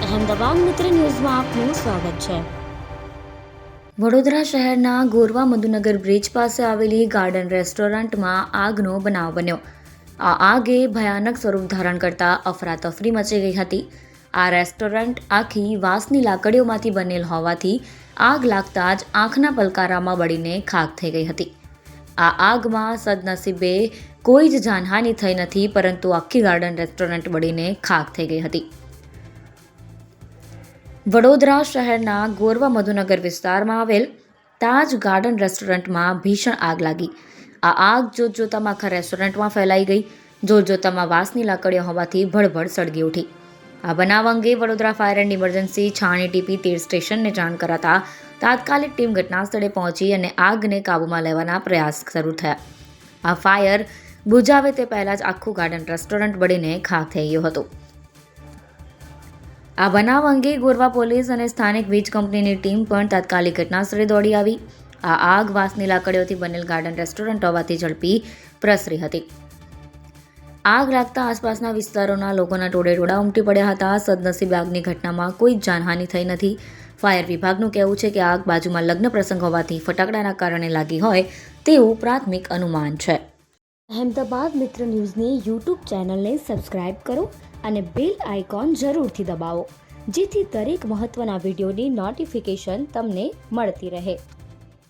અહેમદાબાદ મિત્ર ન્યૂઝમાં આપનું સ્વાગત છે। વડોદરા શહેરના ગોરવા મધુનગર બ્રિજ પાસે આવેલી ગાર્ડન રેસ્ટોરન્ટમાં આગનો બનાવ બન્યો। આ આગે ભયાનક સ્વરૂપ ધારણ કરતા અફરાતફરી મચી ગઈ હતી। આ રેસ્ટોરન્ટ આખી વાંસની લાકડીઓમાંથી બનેલ હોવાથી આગ લાગતા જ આંખના પલકારામાં બળીને ખાખ થઈ ગઈ હતી। આ આગમાં સદનસીબે કોઈ જ જાનહાનિ થઈ નથી, પરંતુ આખી ગાર્ડન રેસ્ટોરન્ટ બળીને ખાખ થઈ ગઈ હતી। વડોદરા શહેરના ગોરવા મધુનગર વિસ્તારમાં આવેલ તાજ ગાર્ડન રેસ્ટોરન્ટમાં ભીષણ આગ લાગી। આ આગ જોતજોતામાં આખા રેસ્ટોરન્ટમાં ફેલાઈ ગઈ। જોતજોતામાં વાંસની લાકડીઓ હોવાથી ભડભડ સળગી ઉઠી। આ બનાવ અંગે Vadodara fire and emergency Chhani TP તીર સ્ટેશનને જાણ કરાતા તાત્કાલિક ટીમ ઘટના સ્થળે પહોંચી અને આગને કાબૂમાં લેવાના પ્રયાસ શરૂ થયા। આ ફાયર બુઝાવે તે પહેલાં જ આખું ગાર્ડન રેસ્ટોરન્ટ બળીને ખાખ થઈ ગયું હતું। આ બનાવ અંગે ગોરવા પોલીસ અને સ્થાનિક વીજ કંપનીની ટીમ પણ તાત્કાલિક ઘટનાસ્થળે દોડી આવી। આ આગ વાંસની લાકડીઓથી બનેલ ગાર્ડન રેસ્ટોરન્ટ હોવાથી ઝડપી પ્રસરી હતી। આગ લાગતા આસપાસના વિસ્તારોના લોકોના ટોળેટોળા ઉમટી પડ્યા હતા। સદનસીબે આગની ઘટનામાં કોઈ જ જાનહાનિ થઈ નથી। ફાયર વિભાગનું કહેવું છે કે આગ બાજુમાં લગ્ન પ્રસંગ હોવાથી ફટાકડાના કારણે લાગી હોય તેવું પ્રાથમિક અનુમાન છે। અહેમદાબાદ મિત્ર ન્યૂઝની યુટ્યુબ ચેનલને સબસ્ક્રાઇબ કરો અને બેલ આઇકોન જરૂરથી દબાવો, જેથી દરેક મહત્ત્વના વિડીયોની નોટિફિકેશન તમને મળતી રહે।